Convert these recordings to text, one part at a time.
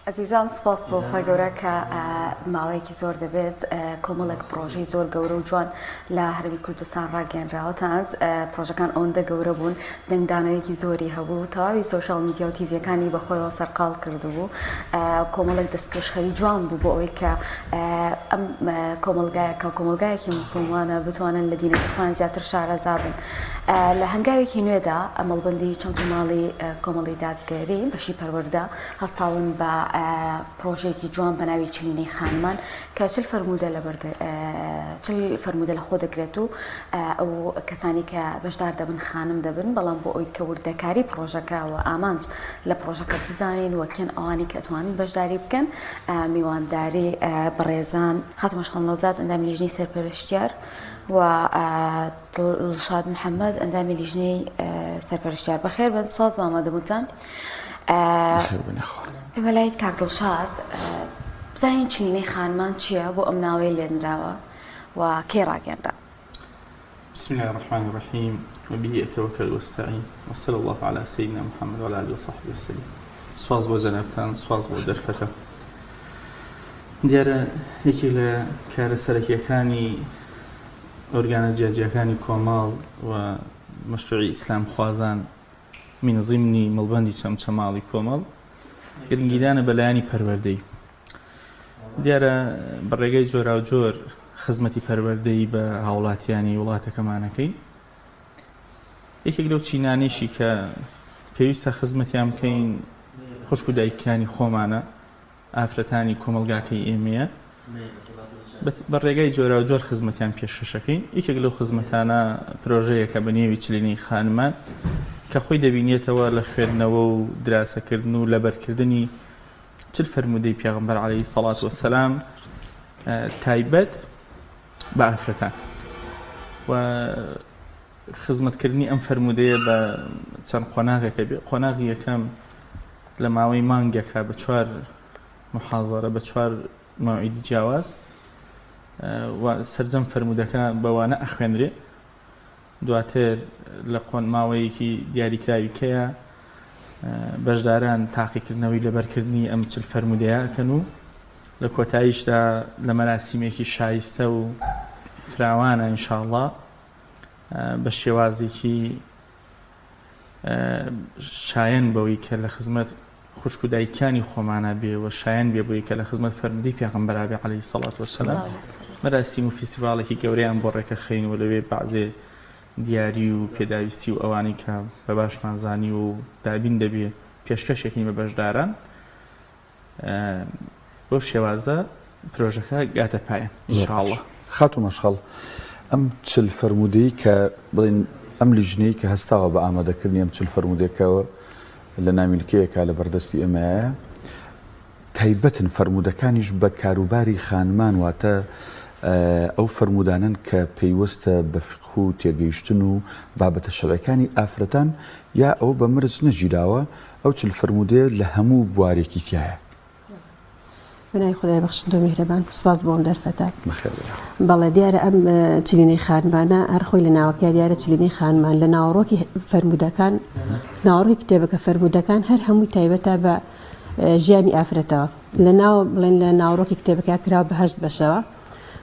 ئەزیزان سپاس بۆ خۆی گەورە کە ماوەیەکی زۆر دەبێت کۆمەڵێک پرۆژەی زۆر گەورە و جوان لە هەرمی کوردستان ڕاگەنراوەتانت پرۆژەکان ئەوەندە گەورە بوون دەنگدانەوەیەکی زۆری هەبوو تەواوی سۆشیال میدیا و تیڤیەکانی بەخۆیەوە سەرقاڵ کردبوو کۆمەڵێک دەستپێشخەری جوان بوو بۆ ئەوەی کە ئەم کۆمەلگایەکی مسلمانە بتوانن لە دینەکەی خۆیان زیاتر شارەزا بن لە هەنگاوێکی نوێدا ئەمەڵبەندی چەمتوماڵی کۆمەڵی دادگەری بەشی پەروەردە هەستاون بە پرۆژێکی جوان بە ناوی چلینەی خانمان کە چل فەرمودە لە خۆ دەگرێت و ئەو کەسانی کە بەشدار دەبن خانم دەبن بەڵام بۆ ئەوی کە وردەکاری پرۆژەکەەوە ئامانج لە پرۆژەکە بزانین وەکەن ئەوانی کە ئەتوانن بەشداری بکەن میوانداری بەڕێزان خاتمەشخەڵ نەوزاد ئەندامی لیژنەی سەرپەرشتیار و دڵشاد محەممەد ئەندامی لیژنەی سەرپەرشتیار بەخێر بەن سپاس بۆ ئامادەبوونتان. پێمە لای کاک دڵشاد بزانین چلینەی خانمان چییە بۆ ئەم ناوەی لێنراوە و کێ ڕاگەنرا؟ بسم الله الرحمن الرحيم وبه أتوكل واستعين وصلى الله على سيدنا محمد وعلى آله وصحبه وسلم. سواز بۆ جەنابتان سواز بۆ دەرفەتە. دیارە یەکێک لە کارە سەرەکیەکانی ئۆرگانە جیاجیەکانی کۆماڵ و مەشروعی ئیسلام خوازان من ضمنی مەڵبەندی چەمچەماڵی کۆمەڵ گرنگیدانە بەلایانی پەروەردەی. دیارە بەڕێگەی جۆرا و جۆر خزمەتی پەروەردەی بە هاوڵاتیانی وڵاتەکەمانەکەی یەکێک لەو چینانێشی کە پێویستە خزمەتیان بکەین خوشک و دایکانی خۆمانە ئافرەتانی کۆمەلگاکەی ئێمەیە بەڕێگای جۆرا و جۆر خزمەتیان پێشکەشەکەین. یەکێک لەو خزمەتانە پرۆژەیەکە بە نێوی چلینەی خانمان کە خۆی دەبینێتەوە لە خوێندنەوە و دراسەکردن و لەبەرکردنی چل فەرمودەی پێغەمبەر عەلەیهی سەڵات وەسەلام تایبەت بە ئافرەتان و خزمەتکردنی ئەم فەرمودەیە بە چەند قۆناغێکە بێ. قۆناغی یەکەم لە ماوەی مانگێکە بە 4 محاضەرە بە 4 مەوعیدی جیاواز و سەرجەم فەرمودەکە بەوانە ئەخوێنرێ دواتر لە ماوەیەکی دیاریکراویکەیە بەشداران تاقیکردنەوەی لەبەرکردنی ئەم چل فەرمودەیەکەن و لە کۆتاییشدا لە مەراسیمێکی شایستە و فراوانە ئینشاءڵڵا بە شێوازێکی شایەن بەوەی کە لە خزمەت خوشک و دایکانی خۆمانە بێ و شایەن بێ بۆی کە لە خزمەت فەرمودەی پێغەمبەر بێ عەلەیهی سەڵات وەسەلام مەراسیم و فیستیڤاڵێکی گەورەیان بۆ ڕێکە خەین و لەوێ بەعزێ دیاری و پێداویستی و ئەوانی کە بە باشمانزانی و دابین دەبێ پێشکەشێکی بە بەشداران بۆ شێوازە پرۆژەکە گاتە پایان ئینشاءڵڵا. خاتو مەشخەڵ ئەم چل فەرمودەی کە بڵێن ئەم لیژنەی کە هەستاوە بە ئامادەکردنی ئەم چل فەرمودەکەوە لە نامیلکەیەکە لە بەردەستی ئێمەیە تایبەتن فەرمودەکانیش بە کاروباری خانمان واتە ئەو فەرمودانن کە پەیوەستە بە فقه و تێگەیشتن و بابەتە شەڕەکانی ئافرەتان یا ئەو بە مرج نەگیراوە ئەو چل فەرمودەیە لە هەموو بوارێکی تایە. بنای خدای بەخشندۆ میهرەبان سپاس بۆ ئەم دەرفەتە. بەڵێ دیارە ئەم چلینەی خانمانە هەر خۆی لە ناوەکە دیارە چلینەی خانمان لە ناوەڕۆکی فەرمودەکان ناوەڕۆی کتێبەکە فەرمودەکان هەر هەمووی تایبەتە بە ژیانی ئافرەتەوە لە ناو بڵێن لە ناوەڕۆکی کتێبەکە کراوە بە 8 بەشەوە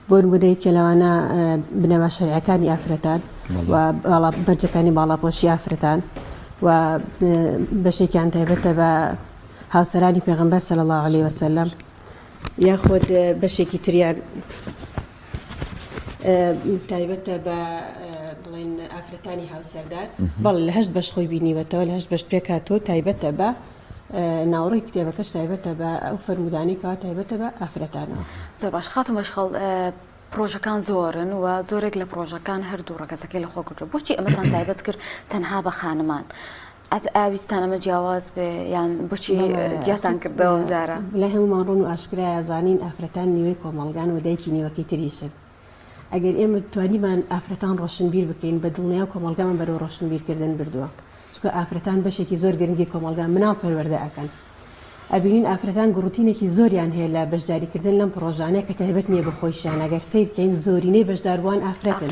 بۆ نمونەیەکی لەوانە بنەما شەریعەکانی ئافرەتان و بەرجەکانی باڵاپۆشی ئافرەتان و بەشێکیان تایبەتە بە هاوسەرانی پێغەمبەر صلی الله علیه وسلم یاخود بەشێکی تریان تایبەتە بە بڵێن ئافرەتانی هاوسەردار بەڵێ لە 8 بەش خۆی بینیوەتەوە لە 8 بەش پێکاتۆ تایبەتە بە ناوەڕۆی کتێبەکەش تایبەتە بە ئەو فەرمودانی کەوا تایبەتە بە ئافرەتانەوە. زۆر باش خاتم مەشخەڵ پرۆژەکان زۆرن و زۆرێک لە پرۆژەکان هەردوو ڕەگەزەکەی لە خۆ کردو بۆچی ئەمەتان تایبەت کرد تەنها بە خانمان ئاویستانەمە جیاواز بێ یان بۆچی جیاتان کردەوە جارە لە هەمومان ڕوون و ئاشکرایە زانین ئافرەتان نیوەی کۆمەڵگان و دایکی نیوەکەی تریشن ئەگەر ئێمە توانیمان ئافرەتان ڕۆشنبیر بکەین بە دڵنیا و کۆمەڵگامان بەرەو ڕۆشنبیرکردن بردووە چونکە ئافرەتان بەشێکی زۆر گرنگی کۆمەڵگان مناڵ پەروەردە ئەکەن ئەبینین ئافرەتان گروتینێکی زۆریان هەیە لە بەشداریکردن لەم پرۆژانەیە کە تایبەت نییە بە خۆیشیان ئەگەر سیر بکەین زۆرینەی بەشداربووان ئافرەتن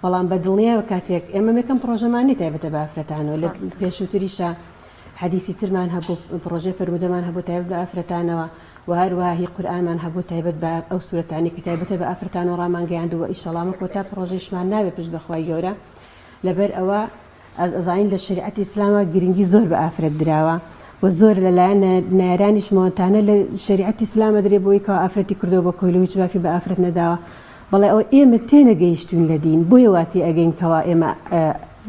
بەڵام بە دڵنیاوە کاتێک ئێمە یەکەم پرۆژەمانی تایبەتە بە ئافرەتانەوە لە پێشووتریشە حدیثی ترمان هەبوو پرۆژەی فرمودەمان هەبوو تایبەت بە ئافرەتانەوە و هەروەها هی قورئانمان هەبوو تایبەت بە ئەو سوورەتانی کە تایبەتە بە ئافرەتانەوە ڕامانگەیاندووە ئیشەڵامە کۆتا پرۆژەیشمان ناوێت پشت بەخوای گەورە لەبەر ئەوە ئەزانین لە شریعەتی ئیسلامە گرنگی زۆر بە ئافرەت دراوە و زۆر لەلایەن نارانیش مۆتانە لە شریعەتی ئیسلامە درێ بۆی کە ئافرەتی کردەوە بە کۆیلە هیچ بافی بە ئافرەت نەداوە بەڵێ ئەوە ئێمە تێنەگەیشتون لە دین بۆیە واتی ئەگەینکەوە ئێمە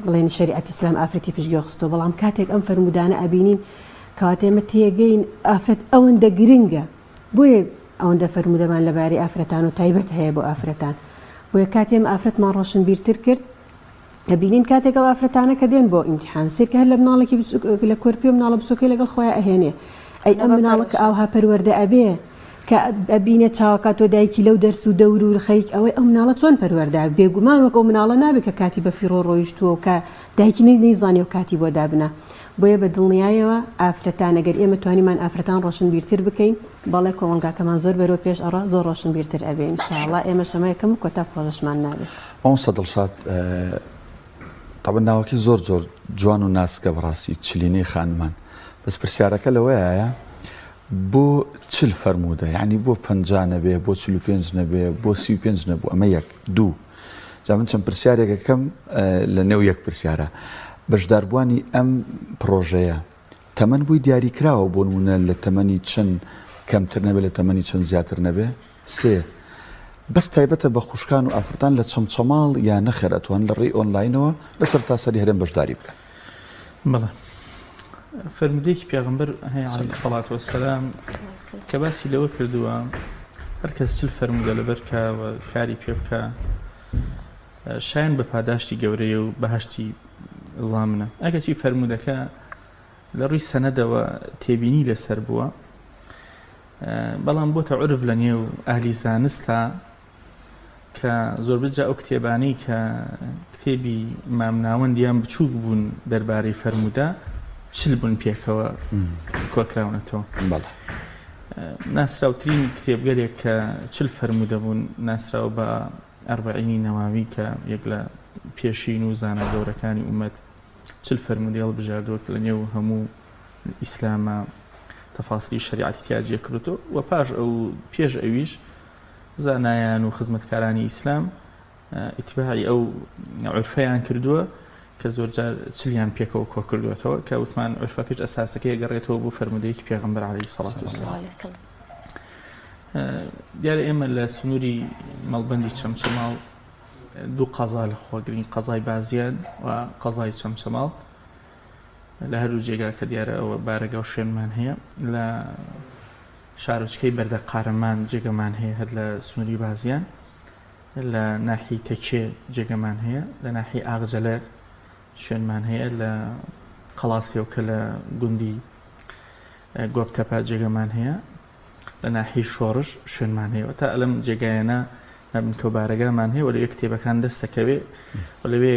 بڵێن شریعەتی ئیسلام ئافرەتی پشتگوێ خستەوە بەڵام کاتێک ئەم فرمودانە ئەبینین کەواتە ئێمە تێگەین ئافرەت ئەوەندە گرنگە بۆیە ئەوەندە فرمودەمان لەبارەی ئافرەتان و تایبەت هەیە بۆ ئافرەتان بۆیە کاتێ ئێمە ئافرەتمان ڕۆشنبیرتر کرد ئەبینین کاتێک ئەو ئافرەتانە کە دێن بۆ ئیمتیحان سێرکە هەر لە مناڵێکی لە کۆرپی و مناڵە بچووکەی لەگەڵ خۆیان ئەهێنێ ئەی ئەم مناڵەکە ئاوها پەروەردە ئەبێ کە ئەبینێ چاوەکات تۆ دایکی لەو دەرس و دەور و خەریک ئەوەی ئەو مناڵە چۆن پەروەردە بێگومان وەک ئەو مناڵە نابێت کە کاتی بە فیڕۆ ڕۆیشتووە و کە دایکی نەیزانێ و کاتی بۆ دابنا بۆیە بە دڵنیایەوە ئافرەتان ئەگەر ئێمە توانیمان ئافرەتان ڕۆشنبیرتر بکەین بەڵێ کۆمەلگاکەمان زۆر بەرەو پێش ئەڕا زۆر ڕۆشنبیرتر ئەبێ ئینشاءڵڵا ئێمە شەمایەکەم و کۆتا پرۆژەشمان نابێت ئەوسە دڵشاد طبعا ناوەکی زۆر جوان و ناسکە بەڕاستی چلینەی خانمان بەس پرسیارەکە لەوەیە بۆ چل فەرموودە یعنی بۆ 50 نەبێ بۆ 45 نەبێ بۆ 35 نەبوو ئەمە یەک دوو جا من چەند پرسیارێکەکەم لە نێو یەک پرسیارە بەشداربوانی ئەم پرۆژەیە تەمەن بووی دیاری کراوە بۆ نمونە لە تەمەنی چەند کەمتر نەبێ لە تەمەنی چەند زیاتر نەبێ سێ بەس تایبەتە بە خوشکان و ئافرەتان لە چەمچەماڵ یا نەخێر ئەتوان لە ڕێی ئۆنلاینەوە لەسەر تاسەری هەرێم بەشداری بکەن بەڵێ فەرمودەیەکی پێغەمبەر هەیە عەلەیهی سەڵات وەسەلام کە باسی لەوە کردووە هەر کەس چل فەرمودە لەبەر کاوە کاری پێ بکە شایەن بە پاداشتی گەورەیە و بەهەشتی زامنە ئەگەچی فەرمودەکە لە ڕووی سەنەدەوە تێبینی لەسەر بووە بەڵام بۆتە عورف لە نێو ئاهلی زانستە کە زۆر بجا ئەو کتێبانەی کە کتێبی مامناوەندیان بچووک بوون دەربارەی فەرمودە چل بوون پێکەوە کۆکراونەتەوە ناسراوترین کتێبگەرێک کە چل فەرمودە بوون ناسراوە بە ئەربعینی نەواوی کە یەک لە پێشین و زانە گەورەکانی ئومەت چل فەرمودەی هەڵبژاردووە کە لە نێو هەموو ئیسلامە تەفاسیلی شریعەتی تیاجێ کردو و پاش ئەو پێش ئەویش زانایان و خزمەتکارانی ئیسلام ئیتیباعی ئەو عورفەیان کردووە کە زۆرجار چلیان پێکەوە کۆ کردوێتەوە کە وتمان عورفەکەش ئەساسەکەی گەڕێتەوە بۆ فەرمودەیەکی پێغەمبەر عەلەیهی سەڵات وەسەلام دیارە ئێمە لە سنووری مەڵبەندی چەمچەماڵ دوو قەزا لەخۆگرین قەزای بازیان و قەزای چەمچەماڵ لە هەروو جێگا کە دیارە ئەوە بارەگە و شوێنمان هەیە لە شارۆچکەی بەردە قارەمان جێگەمان هەیە هەر لە سنووری بازیان لە ناحی تەکێ جێگەمان هەیە لە ناحی ئاغجەلەر شوێنمان هەیە لە قەڵاسیەوە کە لە گوندی گۆبتەپا جێگەمان هەیە لە ناحی شۆڕش شوێنمان هەیە تا ئەلەم جێگایەنە نابنکە و بارەگامان هەیە و لەوێ کتێبەکان دەستەکەوێ و لەوێ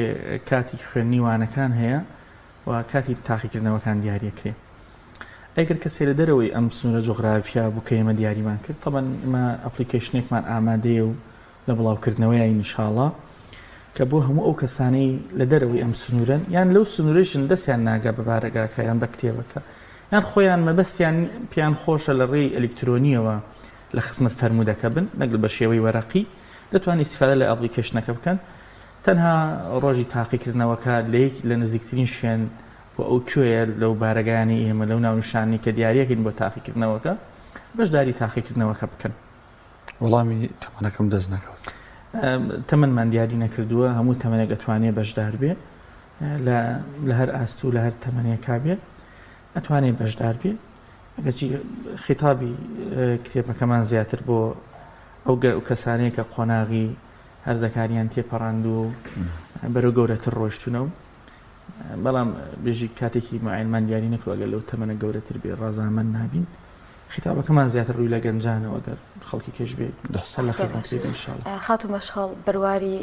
کاتی خوێندنی وانەکان هەیە و کاتی تاقیکردنەوەکان دیارەکرێ ئەگەر کەسێ لە دەرەوەی ئەم سنوورە جوغرافیا بوو کە ئێمە دیاریمان کرد طبعا ئمە ئەپلیکیشنێکمان ئامادەیە و لە بڵاوکردنەوەی ئینشاءڵڵا کە بۆ هەموو ئەو کەسانەی لە دەرەوەی ئەم سنوورن یان لەو سنوورێژن دەستیان ناگا بە بارەگاکە یان بە کتێبەکە یان خۆیان مەبەستیان پیان خۆشە لە ڕێی ئەلکترۆنیەوە لە خزمەت فەرمودەکە بن نەگەڵ بە شێوەی وەرەقی دەتوان استیفادە لە ئەپلیکیشنەکە بکەن تەنها ڕۆژی تاقیکردنەوەکە لە نزیکترین شوێن بۆ ئەو کوێیە لەو بارەگانی ئێمە لەو ناونشانی کە دیارەکەین بۆ تاقیکردنەوەکە بەشداری تاقیکردنەوەکە بکەن وەڵامی تەمەنەکەم دەست نەکەوت تەمەنمان دیاری نەکردووە هەموو تەمەنێک دەتوانێت بەشدار بێ لە هەر ئاست و لە هەر تەمەنێکا بێ ئەتوانێت بەشدار بێ ئەگەرچی خیتابی کتێبەکەمان زیاتر بۆ ئەو کەسانەیە کە قۆناغی هەرزەکاریان تێپەڕاند و بەرەو گەورەتر ڕۆیشتونەوە بەڵام بێژی کاتێکی معینمان دیاری نەکرد ئەگەر لەو تەمەنە گەورەتر بێ ڕازامەند نابین خیتابەکەمان زیاتر ڕووی لە گەنجانەوە گەر خەڵکی کێش بێت دەسەر لە خزمەتکرێت ئینشاءالله. خاتو مەشغەڵ بڕواری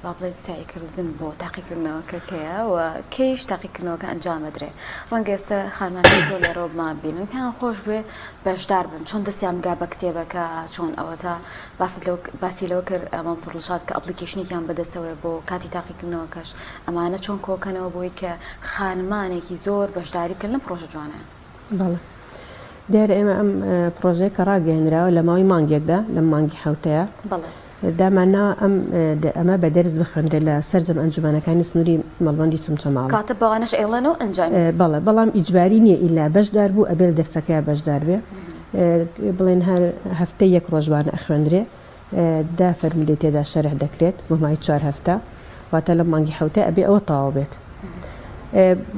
با بڵێن سعیکردن بۆ تاقیکردنەوەکە کەیە و کەیش تاقیکردنەوەکە ئەنجامەدرێ. ڕەنگە ئێستا خانمانی زۆر لێرەوە بمان بینن پێیان خۆش بێ بەشدار بن چۆن دەستیان بگا بە کتێبەکە چۆن ئەوە تا باسی لەوە کرد مام سەدڵشاد کە ئەپلیکیشنێکیان بەدەستەوە بۆ کاتی تاقیکردنەوەکەش ئەمانە چۆن کۆکەنەوە بۆی کە خانمانێکی زۆر بەشداری بکەن لەم پرۆژە جوانە. بەڵێ دیارە ئێمە ئەم پرۆژەیە کە ڕاگەیەنراوە لە ماوەی مانگێکدا لە مانگی حوتەیە داماننا ئەمە بە دەرز بخوێنرێت لە سەرجەم ئەنجومەنەکانی سنووری مەڵبەندی چمچەماڵ کاتە بەوانەش ئێڵەنەوە ئەنجام بەڵێ بەڵام ئیجباری نییە ئیلا بەشدار بوو ئەبێ دەرسەکەی بەشدار بێ بڵێن هەر هەفتەی یەک ڕۆژوانە ئەخوێنرێ دا فەرمودەی تێدا شەرح دەکرێت بۆ مای 4 هەفتە واتە لە مانگی حوتە ئەبێ ئەوە تەواو بێت.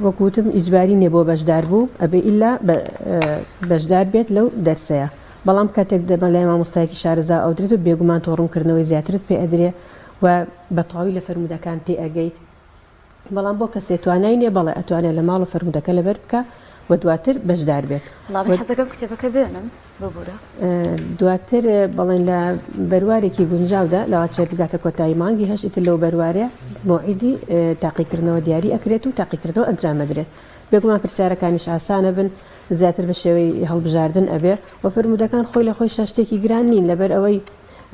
وەکوتم ئیجباری نیە بۆ بەشدار بوو ئەبێ ئیلا بەشدار بێت لەو دەرسەیە. بەڵام کاتێک دەبە لای مامۆستایەکی شارەزا ئەودرێت و بێگومان تۆڕوونکردنەوەی زیاترت پێ ئەدرێ و بە تەواوی لە فەرمودەکان تێ ئەگەیت. بەڵام بۆ کەسێ توانای نییە بەڵێ ئەتوانێت لە ماڵ و فەرمودەکە لەبەر بکە و دواتر بەشدار بێت. حەزەکەم کتێبەکە بێنم ببوورە دواتر بەڵێن لە بەروارێکی گونجاودا لەوا چێت بگاتە کۆتایی مانگی هەشتر لەو بەروارێ موعیدی تاقیکردنەوە دیاری ئەکرێت و تاقیکردنەوە ئەنجامەدرێت. بێگومان پرسیارەکانیش ئاسانە بن زیاتر بە شێوەی هەڵبژاردن ئەبێ و فەرمودەکان خۆی لە خۆی شتێکی گران نین لەبەر ئەوەی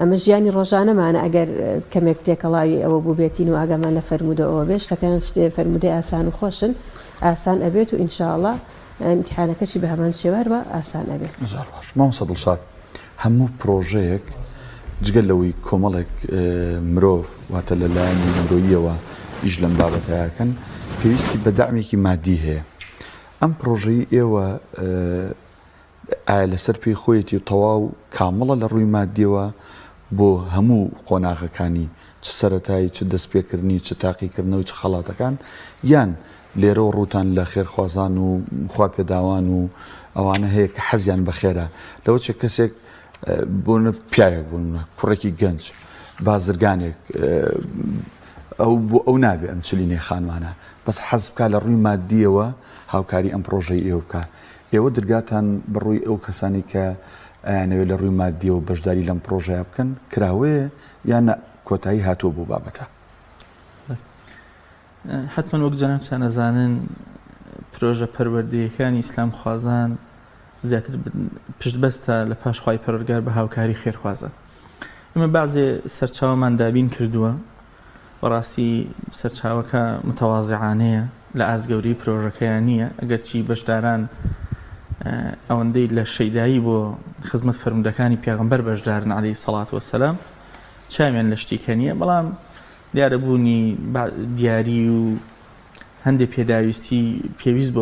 ئەمە ژیانی ڕۆژانەمانە ئەگەر کەمێک تێکەڵاوی ئەوە بوو بێتین و ئاگامان لە فەرمودە ئەوە بێ شتەکان فەرمودەی ئاسان و خۆشن ئاسان ئەبێت و ئینشاءڵڵا امتحانەکەشی بە هەمان شێوار بە ئاسان ئەبێت. مام سەدڵشاد هەموو پرۆژەیەک جگەل لەوەی کۆمەڵێک مرۆڤ واتە لەلایەنی مرۆییەوە ئیش لەم بابەتەکەن پێویستی بە دەعمێکی مادی هەیە. ئەم پرۆژەی ئێوە ئایا لەسەر پێی خۆیەتی تەواو کامەڵە لە ڕووی مادیەوە بۆ هەموو قۆناغەکانی چ سەرەتایی چ دەستپێکردنی چ تاقیکردنەوە چ خەڵاتەکان یان لێرەوە ڕوتان لە خێرخوازان و خوا پێداوان و ئەوانە هەیە کە حەزیان بەخێرە لەوە چێ کەسێک بوون پیاوێک بوون کوڕێکی گەنج بازرگانێک ئەو نابێ ئەم چلینەی خانمانە بەس حەز بکە لە ڕووی مادیەوە هاوکاری ئەم پرۆژەی ئێوە بکە. ئێوە دەرگاتان بڕووی ئەو کەسانی کە ئەیانەوێت لە ڕووی مادیەوە بەشداری لەم پرۆژەیە بکەن کراوەیە یان کۆتایی هاتووە بۆ بابەتە؟ حتمما وەک جەنابتان ئەزانن پرۆژە پەروەردەیەکانی ئیسلام خوازان زیاتر پشتبەستە لە پاش خوای پەروەردگار بە هاوکاری خێرخوازە. ئێمە بەعزێ سەرچاوەمان دابین کردووە بەڕاستی سەرچاوەکە متەواضعانەیە لە ئازگەوری پرۆژەکەیان نییە ئەگەرچی بەشداران ئەوەندەی لە شەیدایی بۆ خزمەت فەرمودەکانی پێغەمبەر بەشدارن عەلەیهی سەڵات وەسەلام چاویان لە شتێکە نییە بەڵام دیارەبوونی دیاری و هەندێک پێداویستی پێویست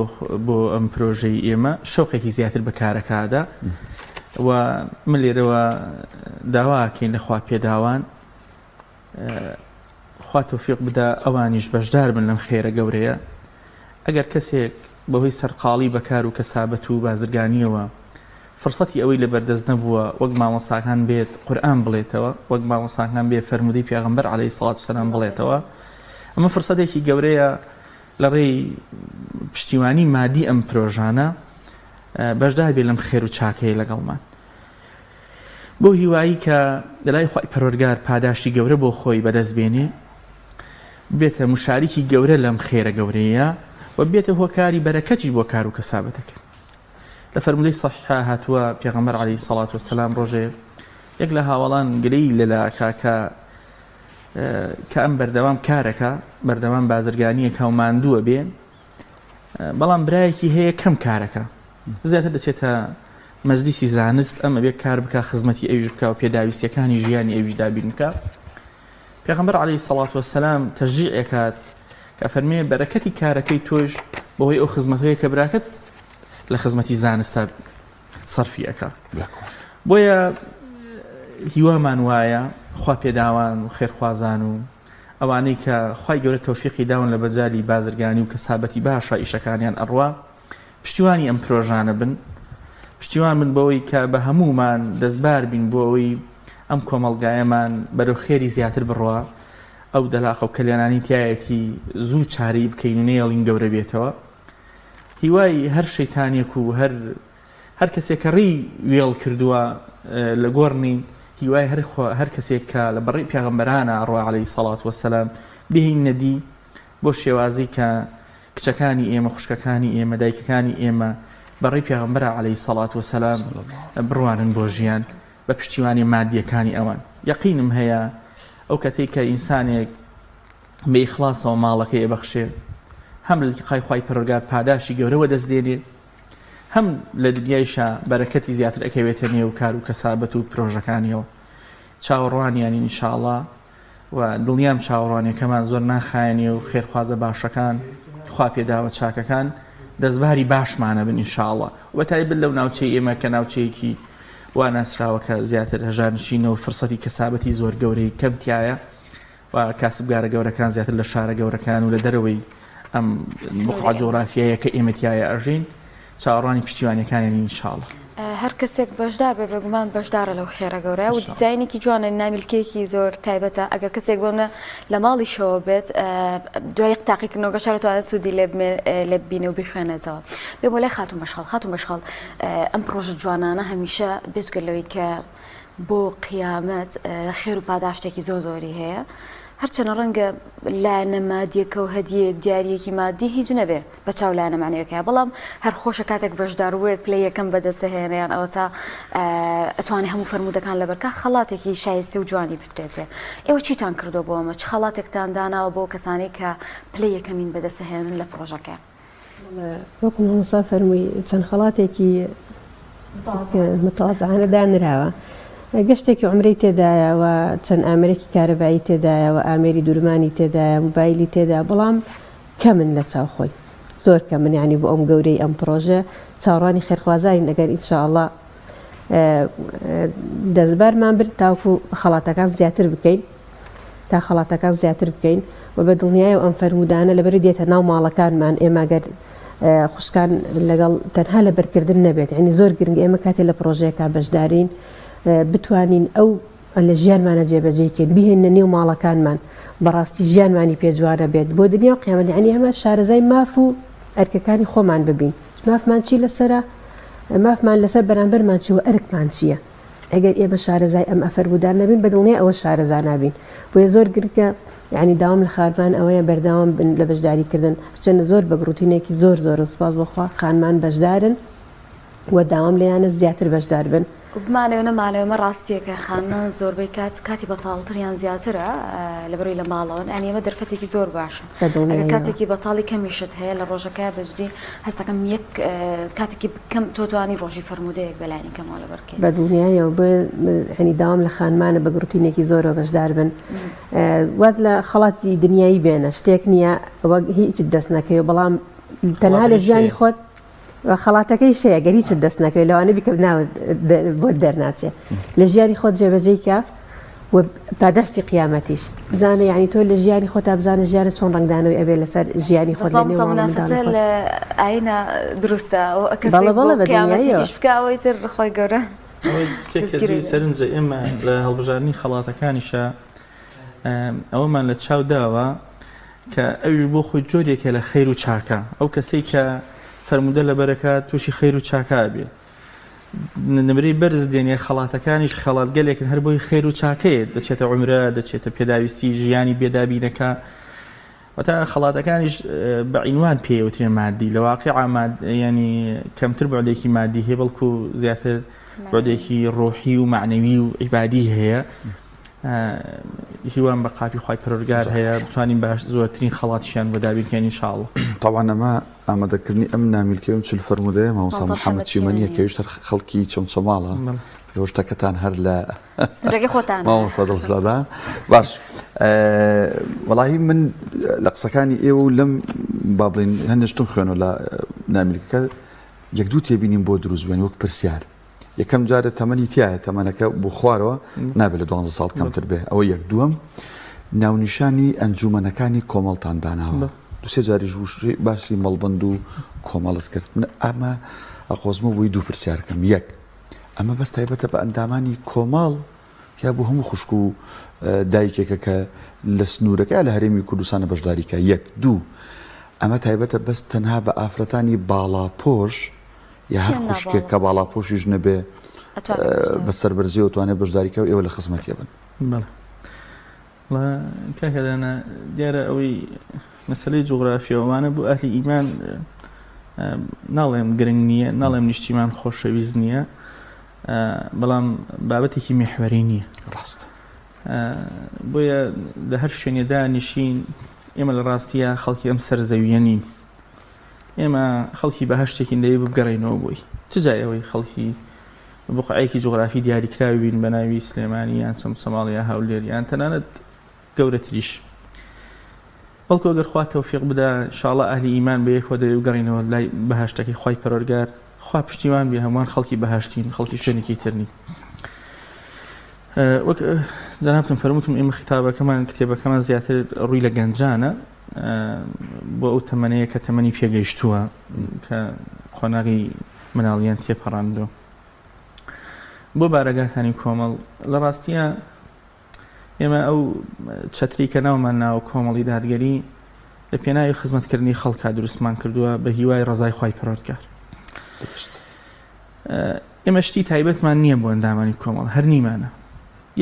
بۆ ئەم پرۆژەی ئێمە شەوقێکی زیاتر بەکارەکەدا و من لێرەوە داواکەین لەخوا پێداوان خوا تەوفیق بدا ئەوانیش بەشدار بن لەم خێرە گەورەیە. ئەگەر کەسێک بەهۆی سەرقاڵی بەکار و کەسابەت و بازرگانیەوە فرسەتی ئەوەی لە بەردەست نەبووە وەک مامۆستاکان بێت قورئان بڵێتەوە وەک مامۆستاکان بێت فەرمودەی پێغەمبەر عەلەیهی سەڵات وسەلام بڵێتەوە ئەمە فرسەتێکی گەورەیە لە ڕێی پشتیوانی مادی ئەم پرۆژانە بەشدار بێت لەم خێر و چاکەیە لەگەڵمان بۆ هیوایی کە لەلای خوای پەروەردگار پاداشتی گەورە بۆ خۆی بەدەست بێنێ بێتە مشاریکی گەورە لەم خێرە گەورەیە و بێتە هۆکاری بەرەکەتیش بۆ کار و کەسابەتەکە. لە فەرمودەی صەحیحا هاتووە پێغەمبەر عەلەیهی سەڵات وەسەلام ڕۆژێ یەک لە هاوڵان گلەی لەلاکا کە ئەم بەردەوام کارەکە بەردەوام بازرگانیە کە و ماندووە بێ بەڵام برایەکی هەیە کەم کارەکە زیاتر دەچێتە مەجلیسی زانست ئەمە بێ کار بکە خزمەتی ئەویش بکە و پێداویستیەکانی ژیانی ئەویش دابین بکە. پێغەمبەر عەلەیهی سەڵات وەسەلام تەشجیعێکات کە فەرمێ بەرەکەتی کارەکەی تۆش بەهۆی ئەو خزمەتەوەیە کە براکەت لە خزمەتی زانستە سەرفی ئەکا. بۆیە هیوامان وایە خوا پێداوان و خێرخوازان و ئەوانەی کە خوای گەورە تەوفیقی داون لە بەرجالی بازرگانی و کەسابەتی باشە ئیشەکانیان ئەڕوا پشتیوانی ئەم پرۆژانە بن پشتیوان بن بەوەی کە بە هەمومان دەستبار بین بۆ ئەوەی ئەم کۆمەڵگایەمان بەرەو خێری زیاتر بڕوا ئەو دەلاخە و کەلیانانی تایەتی زوو چارەی بکەین و نێڵین گەورە بێتەوە. هیوای هەر شەیتانێک و هەر هەر کەسێک کە ڕێی وێڵ کردووە لە گۆڕنی هیوای هەر کەسێک کە لە بەڕێی پێغەمبەرانە ڕۆ عەلەیهی سەڵات وەسەلام بهین نەدی بۆ شێوازی کە کچەکانی ئێمە خوشکەکانی ئێمە دایکەکانی ئێمە بەڕێی پێغەمبەرە عەلەیهی سەڵات وەسەلام بڕوانن بۆ ژیان بە پشتیوانی مادیەکانی ئەوان یەقینم هەیە ئەو کاتێک کە ئینسانێک بە ئیخلاسەوە ماڵەکەی ئەبەخشێ هەم لە لقای خوای پەروەردگار پاداشی گەورەوە دەستدێنێ هەم لە دنیایشە بەرەکەتی زیاتر ئەکەوێتە نێو کار و کەسابەت و پرۆژەکانیەوە چاوەڕوانیانی ئینشاءڵڵا و دڵنیام چاوەڕوانیەکەمان زۆر ناخایەنێ و خێرخوازە باشەکان خوا پێداوە چاکەکان دەستباری باشمانە بن ئینشاءڵڵا و بەتایبەت لەو ناوچەی ئێمە کە ناوچەیەکی وا ناسراوە کە زیاتر هەژارنشینە و فرسەتی کەسابەتی زۆر گەورەی کەمتیایە و کاسبگارە گەورەکان زیاتر لە شارە گەورەکان و لە دەرەوەی ئەم بقعە جۆغرافیایە کە ئێمەتیایە ئەژین چاوەڕوانی پشتیوانیەکانیان ئینشاءڵڵا هەر کەسێک بەشدار بێ بێگومان بەشدارە لەو خێرە گەورە و دیزاینێکی جوانە نامیلکێکی زۆر تایبەتە ئەگەر کەسێک بۆنە لە ماڵی شەوە بێت دوای تاقیکردنەوە گەشارە توانێت سوودی لێ ببینێ و بخوێنێتەوە بێ بۆ لای خاتون بەشخاڵ ئەم پرۆژە جوانانە هەمیشە بێجگەلەوەی کە بۆ قیامەت خێر و پاداشتێکی زۆری هەیە هەرچەنە ڕەنگە لایەنە مادیەکە و هەدیەک دیارەکی مادی هیچ نەبێ بە چاو لایەنە معنیەکەیە بەڵام هەر خۆشە کاتێک بەشداروەیەک لە یەکەم بەدەستهێنیان ئەوە تا ئەتوانێت هەموو فەرمودەکان لەبەرکە خەڵاتێکی شایسته و جوانی بکرێتێ ئێوە چیتان کردو بۆ ئەمە چ خەڵاتێکتان داناوە بۆ کەسانی کە پلەی یەکەمین بەدەستهێنن لە پرۆژەکە وەکو مامۆستا فەرمووی چەند خەڵاتێکی متەوازەانە دانراوە گەشتێکی عمرەی تێدایە و چەند ئامرێکی کارەبایی تێدایە و ئامێری دوورمانی تێدایە موبایلی تێدا بەڵام کەمن لە چاوخۆی زۆر کەمن یعنی بۆ ئەم گەورەی ئەم پرۆژە چاوەڕوانی خێرخوازاین ئەگەر ئینشاءڵڵا دەستبەرمان برد تاوکو خەڵاتەکان زیاتر بکەین تا خەڵاتەکان زیاتر بکەین و بە دڵنیایە و ئەم فەرمودانە لەبەر دێتە ناو ماڵەکانمان ئێمە گەر خوشکان لەگەڵ تەنها لە بەرکردن نەبێت ینی زۆر گرنگ ئێمە کاتێ لە پرۆژەیەکە بەشدارین بتوانین ئەو لە ژیانمانە جێبەجێکەین بهێنە نێو ماڵەکانمان بەڕاستی ژیانمانی پێجوانە بێت بۆ دنیا و قیامەت ینی هەمە شارەزای ماف و ئەرکەکانی خۆمان ببین مافمان چی لەسرە مافمان لەسەر بەرامبەرمان چی و ئەرکمان چییە ئەگەر ئێمە شارەزای ئەم ئەفەرمودان نەبین بە دڵنیا ئەوە شارەزا نابین بۆیە زۆر گرنگە یعنی داوام لە خانمان ئەوەیە بەرداوام لە بەشداریکردن چەندە زۆر بە گروتینێکی زۆر سوپاس بەخوا خانمان بەشدارن و داوام لێیانە زیاتر بەشدار بن بمانەوە نەمانەوەمە ڕاستیەکە خانمان زۆربەی کاتی بەتاڵتریان زیاترە لە بەروی لە ماڵەوە ئەنی ئێمە دەرفەتێکی زۆر باشە ئەگەر کاتێکی بەتاڵی کەمیشت هەیە لە ڕۆژەکە بەجدی هەستەکەم یەک کاتێکی بکەم تۆتوانی ڕۆژی فەرمودەیەک بەلایانی کەمەوە لە بەرکەی بە دڵنیایەوە هەنی داوام لە خانمانە بە گروتینێکی زۆرەوە بەشدار بن واز لە خەڵاتی دنیایی بێنە شتێک نییە وەک هیچ دەست نەکەی بەڵام تەنها لە ژیانی خۆت خەڵاتەکەی شەیە گەری چ دەست نەکەی لەوانە بیکە ناوت بۆ دەرناچێ لە ژیانی خۆت جێبەجێیکە و پاداشتی قیامەتیش بزانە یعنی تۆ لە ژیانی خۆت بزانە ژیانە چۆن ڕنگدانەوەی ئەبێ لەسەر ژیانی خۆت ئاینە دروستە بکەوەی تر خۆی گەورە سەرنجە ئێمە لە هەڵبژارنی خەڵاتەکانیشە ئەوەمان لە چاو داوە کە ئەوش بۆ خۆی جۆرێکە لە خەیر و چاکە ئەو کەسەی کە فەرمودە لە بەرەکات تووشی خەیر و چاکە بێ نمرەی بەرز دێنێ خەڵاتەکانیش خەڵات گەلێکن هەر بۆی خەیر و چاکەیە دەچێتە عمرە دەچێتە پێداویستی ژیانی بێدابینەکە وتا خەڵاتەکانیش بە عینوان پێوترێن مادی لە واقع ینی کەمتر بەعدێکی مادی هەیە بەڵکو زیاتر بەعدێکی ڕۆحی و معنەوی و عیبادی هەیە هیوان بە قاپی خوای پەروەردگار هەیە بتوانین باش زۆرترین خەڵاتیشیان بەدابینکەین ئینشاءڵڵا طبعا ئەمە ئامادەکردنی ئەم نامیلکەی چل فەرمودەیە مامۆستا محەممەد چیمەنیە کەویش هەر خەڵکی چۆمچەماڵە هێوشتەکەتان هەر لە مامۆستا دڵشادا باش وەڵاهی من لە قسەکانی ئێوە و لەم با بڵێن هەندشتم خوێنەوە لە نامیلکەکە یەک دوو تێبینیم بۆ دروستبووین وەک پرسیار یەکەم جارە تەمەنی تایە تەمەنەکە بۆ خوارەوە نابێت لە 12 ساڵ کەمتر بێ ئەوە یەک دووەم ناونیشانی ئەنجومەنەکانی کۆمەڵتان داناوە دوسێ جاریش باسی مەڵبەند و کۆمەڵت کرد من ئەمە ئەخۆزمە بووی دوو پرسیارکەم یەک ئەمە بەس تایبەتە بە ئەندامانی کۆمەڵ یا بۆ هەموو خوشک و دایکێکە کە لە سنوورەکە لە هەرێمی کوردستانە بەشداریکە یەک دوو ئەمە تایبەتە بەس تەنها بە ئافرەتانی باڵاپۆش یا هەر خوشکێک کە باڵاپۆشیش نەبێ بەسەربەرزی و توانێت بەشداریکە و ئێوە لە خزمەتیە بن. کاکەدانە دیارە ئەوەی مەسەلەی جوغرافیەوەوانە بۆ ئەهلی ئیمان ناڵێم گرنگ نییە، ناڵێم نیشتیمان خۆشەویست نییە، بەڵام بابەتێکی میحوەری نییە. ڕاست. بۆیە لە هەر شوێنێدا نشین ئێمە لە ڕاستیە خەڵکی ئەم سەرزەویە نین. ئێمە خەڵکی بەهەشتێکی لەوێ بگەڕێنەوە بۆی چ جای ئەوەی خەڵکی بقعەیەکی جوغرافی دیاریکراوی بین بە ناوی سلێمانی یان چەم سەماڵ یا هەولێر یان تەنانەت گەورەتریش. بەڵکو ئەگەر خوا تەوفیق بدا ئینشاڵڵا ئەهلی ئیمان بە یەکەوە دەوێ بگەڕێنەوە لای بەهەشتەکەی خوای پەروەردگار، خوا پشتیوان بێ هەمووان خەڵکی بەهەشتین، خەڵکی شوێنێکی تر نین. وەک جەنابتم فەرمووتم ئێمە خیتابەکەمان کتێبەکەمان زیاتر ڕووی لە گەنجانە بۆ ئەو تەمەنەیە کە تەمەنی پێگەیشتووە کە خۆناغی مناڵیان تێپەڕاندەوە. بۆ بارەگاکانی کۆمەڵ لە ڕاستیە ئێمە ئەو چەتری کە ناومان ناو کۆمەڵی دادگەری لە پێناوی خزمەتکردنی خەڵکا دروستمان کردووە بە هیوای ڕزای خوای پەروەردگار. ئێمە شتی تایبەتمان نییە بۆ ئەندامانی کۆمەڵ، هەر نیمانە.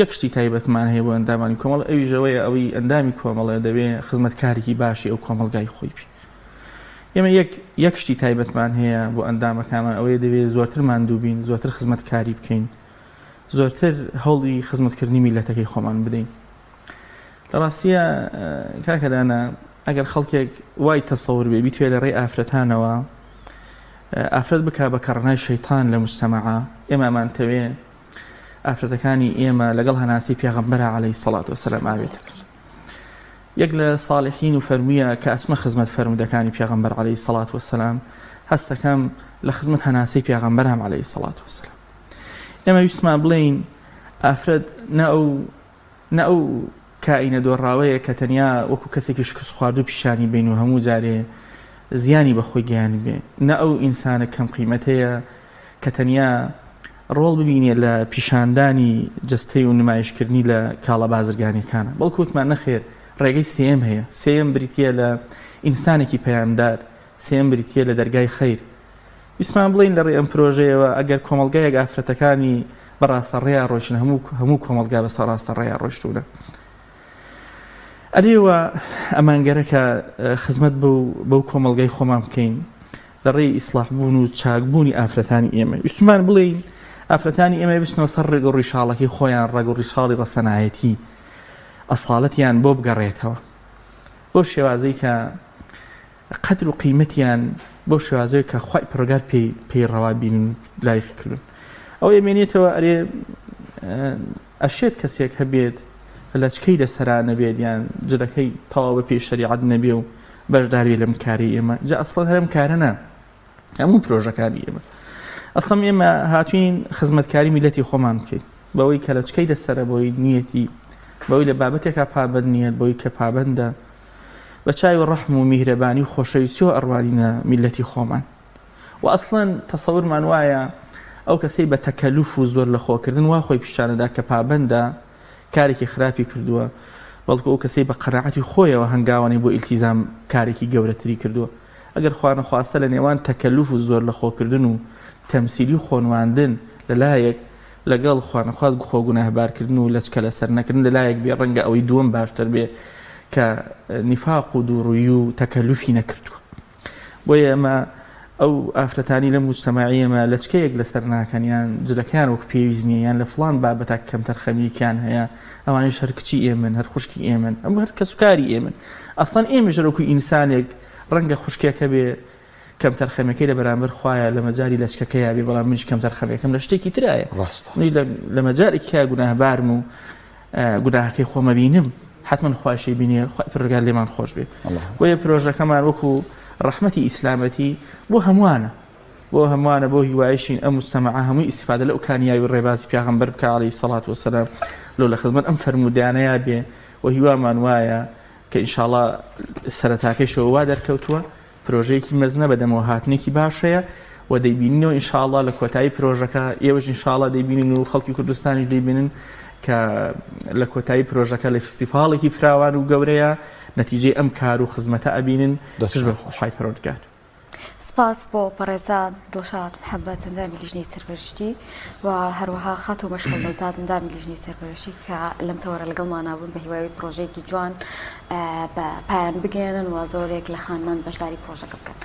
یەک شتی تایبەتمان هەیە بۆ ئەندامانی کۆمەڵ، ئەوی ژەوەیە ئەوەی ئەندامی کۆمەڵە دەبێت خزمەتکارێکی باشی ئەو کۆمەڵگای خۆی بێ. ئێمە یەک شتی تایبەتمان هەیە بۆ ئەندامەکانمان، ئەوەیە دەبێت زۆرترمان دووبین، زۆرتر خزمەتکاری بکەین، زۆرتر هەوڵی خزمەتکردنی میلەتەکەی خۆمان بدەین. لە ڕاستیە کاکەدانە ئەگەر خەڵکێک وای تەسەور بێ بیتوێ لە ڕێی ئافرەتانەوە ئافرەت بکا بە کەڕنای شەیتان لە موجتەمەعا، ئێمەمانتەوێ ئافرەتەکانی ئێمە لەگەڵ هەناسی پێغەمبەرە عەلەیهی سەڵات وەسەلام ئاوێتە. یەک لە ساڵحین و فەرموویە کە ئەچمە خزمەت فەرمودەکانی پێغەمبەر عەلەیهی سەڵات وەسەلام، هەستەکەم لە خزمەت هەناسەی پێغەمبەرام عەلەیهی سەڵات وەسەلام. ئێمە ویستمان بڵێین ئافرەت نە ئەو کائینە دۆڕاوەیە کە تەنیا وەکو کەسێکی شکست خواردو پیشانی بین و هەموو جارێ زیانی بەخۆی گەیان بێ، نە ئەو ئینسانە کەم قیمەتەیە کە تەنیا ڕۆڵ ببینێت لە پیشاندانی جستەی و نمایشکردنی لە کاڵە بازرگانیەکانە، بەڵکو وتمان نەخێر ڕێگەی سێم هەیە. سێم بریتە لە ئینسانێکی پەیامدار، سێم بریتە لە دەرگای خەیر. ویسمان بڵین لە ڕێ ئەم پرۆژەیەوە ئەگەر کۆمەڵگایەک ئافرەتەکانی بەڕاستە ڕێیا ڕۆیشتن، هەموو کۆمەڵگا بە سەڕاستە ڕێیا ڕۆیشتوونە. ئەلێوە ئەمانگەرەکە خزمەت بەو کۆمەڵگای خۆمان بکەین لە ڕێی ئیسلاح بوون و چاکبوونی ئافرەتانی ئێمە. ویستمان بڵین ئافرەتانی ئێمە بچنەوە سەر ڕێگە و ڕیشاڵەکەی خۆیان، ڕێگە و ڕیشاڵی ڕەسەنایەتی ئەساڵەتیان بۆ بگەڕێتەوە، بۆ شێوازەی کە قەدر و قیمەتیان بۆ شێوازەیە کە خوای پەروەردگار پێی ڕەوا بینن لایقکردن. ئەو ئێمێنێتەوە ئەرێ ئەشێت کەسێک هەبێت لەچکەی لەسەرا نەبێت یان جلەکەی تەواو بە پێش شەریعەت نەبێ و بەشداروێ لەم کاری ئێمە. جا ئەسڵەن هەرم کارە نا هەموو پرۆژەکانی ئێمە ئەسڵەن ئێمە هاتوین خزمەتکاری میلەتی خۆمان بکەین بەوەی کە لەچکەی لەسەرە، بۆی نیەتی، بەوەی لە بابەتێکا پابەند نیەت، بۆی کە پابەندە بە چاوی ڕەحم و میهرەبانی و خۆشەویستی و ئەڕوانینە میلەتی خۆمان. و ئەسڵەن تەسەورمان وایە ئەو کەسەی بە تەکەلوف و زۆر لە خۆکردن وا خۆی پیشانەدا کە پابەندە کارێکی خراپی کردووە، بەڵکو ئەو کەسەی بە قەناعەتی خۆیەوە هەنگاوانی بۆ ئیلتیزام کارێکی گەورەتری کردووە. ئەگەر خوا نەخواستە لە نێوان تەکەلوف و زۆر لە خۆکردن و تەمسیلی خۆنواندن لەلایەک لەگەڵ خوا نەخواست خۆگوناهبارکردن و لەچکە لەسەر نەکردن لەلایەک بێ، ڕەنگە ئەوەی دووەم باشتر بێ کە نیفاق و دووڕووی و تەکەلوفی نەکردووە. بۆیە ئەمە ئەو ئافرەتانی لە موجتەماعی ئێمە لەچکەیەک لەسەر ناکەنیان جلەکەیان وەک پێویست نییە، یان لە فڵان بابەتە کەمتەر خەمیەکیان هەیە، ئەوانەی هەر کچی ئێمن، هەر خوشکی ئێمن، ئەم هەر کەسوکاری ئێمن. ئەسڵەن ئێمەش وەکو ئینسانێک ڕەنگە خوشکێکە بێ کەمتەر خەمەکەی لە بەرامبەر خوایە لە مەجاری لەچکەکەیە بێ، بەڵام منش کەمتەر خەمەکەم لە شتێکی ترایە. منش لە مەجارێکە گوناهبارم و گوناهەکەی خۆمە بینم، حتمما خواشەی بینێ خوای پەروەردگار لێمان خۆش بێت. بۆیە پرۆژەکەمان وەکو ڕەحمەتی ئیسلامەتی بۆ هەمووانە بۆ هیوایشین ئەم مجتەمەعە هەمووی ئیستیفادە لە ئەو کانیاوی و ڕێبازی پێغەمبەر بکە عەلەیهی سەڵات وەسەلام لۆ لە خزمەت ئەم فەرمودانەیە بێ و هیوامان وایە کە ئینشاءڵڵا سەرەتاکەیشەوە وا دەرکەوتووە، پرۆژەیەکی مەزنە بەدەمەوە هاتنێکی باشەیە و دەیبینینەوە ئینشاءڵڵا لە کۆتایی پرۆژەکە ئێوەش ئینشاءڵڵا دەیبینین و خەڵکی کوردستانیش دەیبینن کە لە کۆتایی پرۆژەکە لە فستیڤالێکی فراوان و گەورەیە نەتیجەی ئەم کار و خزمەتە ئەبینن پشت بە خوای پەروەردگار. سپاس بۆ پەڕێزان دڵشاد محەممەد ئەندامی لیژنەی سەرپەرشتی و هەروەها خات و مەشغڵ نەوزاد ئەندامی لیژنەی سەرپەرشتی کە لەم تەوەرە لەگەڵمان نابوون بە هیوای پرۆژەیەکی جوان بە پایان بگەێنن و زۆرێک لە خانمان بەشداری پرۆژەکە بکەن.